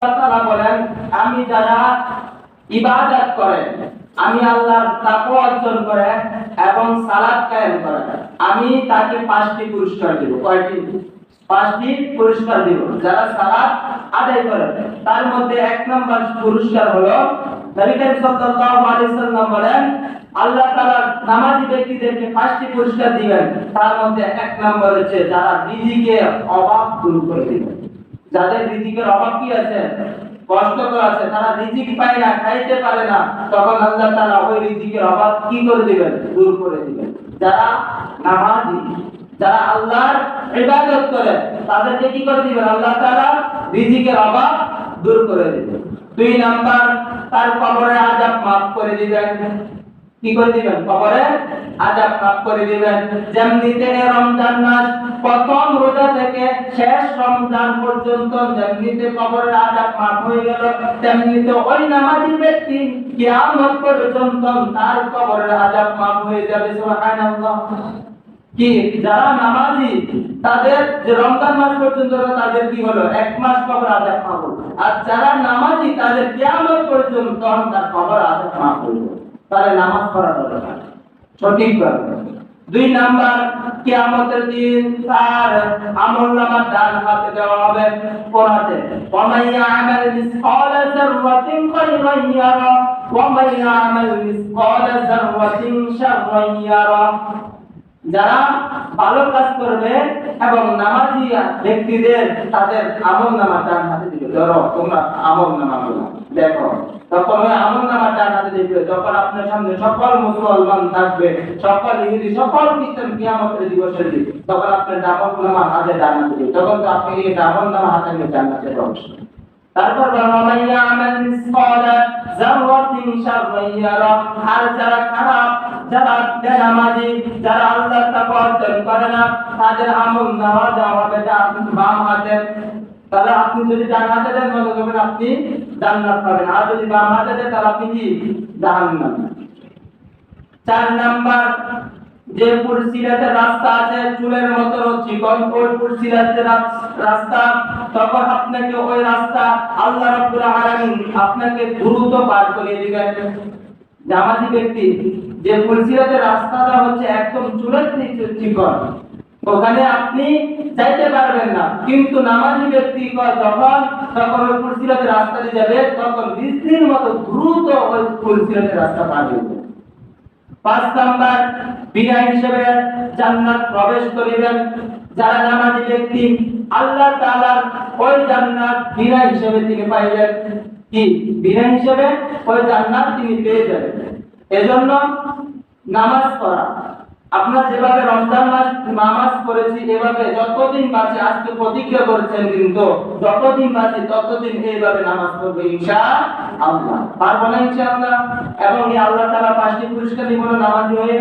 তাআলা বলেন, আমি যারা ইবাদত করে, আমি আল্লাহর তাকওয়া অর্জন করে এবং সালাত কায়েম করে, আমি তাকে 5টি পুরস্কার দেব। কয়টি? 5টি পুরস্কার দেব। যারা সালাত আদায় করে, তার মধ্যে 1 নম্বর পুরস্কার হলো নবী করিম সাল্লাল্লাহু আলাইহি ওয়াসাল্লাম বলেন, আল্লাহ তাআলা নামাজি ব্যক্তিদেরকে 5টি পুরস্কার দিবেন। তার মধ্যে 1 নম্বর হচ্ছে যারা রিজিকের অভাব দূর করে দিবেন। যাদের রিজিকের অভাব কি আছে, কষ্টকর আছে, তারা রিজিক পায় না, খাইতে পারে না, তখন আল্লাহ তাআলা ওই রিজিকের অভাব কি করে দিবেন? দূর করে দিবেন। যারা নামাজি, যারা আল্লাহর ইবাদত করে, তাদেরকে কি করে দিবেন? আল্লাহ তাআলা রিজিকের অভাব দূর করে দিবেন। 2 নাম্বার, তার কবরের আযাব maaf করে দিবেন। কি করে দিবেন? কবরে আযাব maaf করে দিবেন। যেমনিতে রমজান মাস প্রথম রোজা থেকে শেষ রমজান পর্যন্ত যেমনিতে কবরের আযাব maaf হয়ে গেল, তেমনিতে ওই নামাজি ব্যক্তি কিয়ামত পর্যন্ত তার কবরের আযাব maaf হয়ে যাবে। সুবহানাল্লাহ। কি যারা নামাজি, তাদের যে রমজান মাস পর্যন্ত তাদের কি হলো? 1 মাস কবর আযাব maaf হলো। আর যারা নামাজি, তাদের কিয়ামত পর্যন্ত তার কবর আযাব maaf হলো। তাহলে নামাজ পড়া দরকার সঠিকভাবে। 2 নাম্বার, কিয়ামতের দিন তার আমলনামা ডান হাতে দেওয়া হবে। পড়াতে ওয়ামাইয়া আমাল মিসকালা যাররাতিন খায়রান ইয়ারা ওয়ামাইয়া আমাল মিসকালা যাররাতিন শাররান ইয়ারা। যারা ভালো কাজ করবে এবং নামাজি ব্যক্তিদের তাদের আমলনামা ডান হাতে দিবে। ধরো তোমরা আমলনামাগুলো দেখো, তখন ওই আমলনামা ডান হাতে দিবে। যখন আপনার সামনে সকল মুসলমান থাকবে, সকল ইহুদি, সকল খ্রিস্টান কিয়ামতের দিবসের দিন, তখন আপনার আমলনামা হাতে ডান হাতে দিবে। তখন তো আপনি এই আমলনামা হাতে নিয়ে জান্নাতে প্রবেশ। তারপর ওয়ামাইয়া আমাল মিসকালা যাররাতিন শাররান ইয়ারা। আর যারা খারাপ, যারা বেনামাজি, যারা আল্লাহর তাকওয়া অর্জন করে না, তাদের আমলনামা দেওয়া হবে বাম হাতে। তাহলে আপনি যদি ডান হাতে দেন, মনে করবেন আপনি জান্নাত পাবেন, আর যদি বাম হাতে দেন, তাহলে আপনি কি? জাহান্নাম। 4 নাম্বার, যে পুরসিরাতের রাস্তা আছে চুলের মতো চিকন, ওই পুরসিরাতের রাস্তা, তখন আপনাকে ওই রাস্তা আল্লাহ রাব্বুল আলামিন আপনাকে দ্রুত পার করিয়ে দিবেন। নামাজি ব্যক্তি, যে পুরসিরাতের রাস্তাটা হচ্ছে একদম চুলের নিচে চিকন, ওখানে আপনি যাইতে পারবেন না, কিন্তু নামাজি ব্যক্তি তখন ওই পুরসিরাতের রাস্তা দিয়ে যাবে, তখন বৃষ্টির মতো দ্রুত ওই পুরসিরাতের রাস্তা পার হয়ে যাবে। 5 নাম্বার, বিনা হিসেবে জান্নাত প্রবেশ করিবেন। যারা নামাজি ব্যক্তি, আল্লাহ তাআলার ওই জান্নাত বিনা হিসেবে তিনি পাইবেন। কি বিনা হিসেবে ওই জান্নাত তিনি পেয়ে যাবেন। এজন্য নামাজ পড়া, আপনারা যেভাবে রমজান মাস নামাজ পড়েছি, এভাবে যতদিন বাঁচে, আজকে প্রতিজ্ঞা করেছেন কিন্তু যতদিন বাঁচে ততদিন এইভাবে নামাজ পড়বে ইনশাআল্লাহ। পারবো না ইনশাআল্লাহ? এবং এই আল্লাহ তাআলা 5টি পুরস্কার দিব নামাজি হয়ে।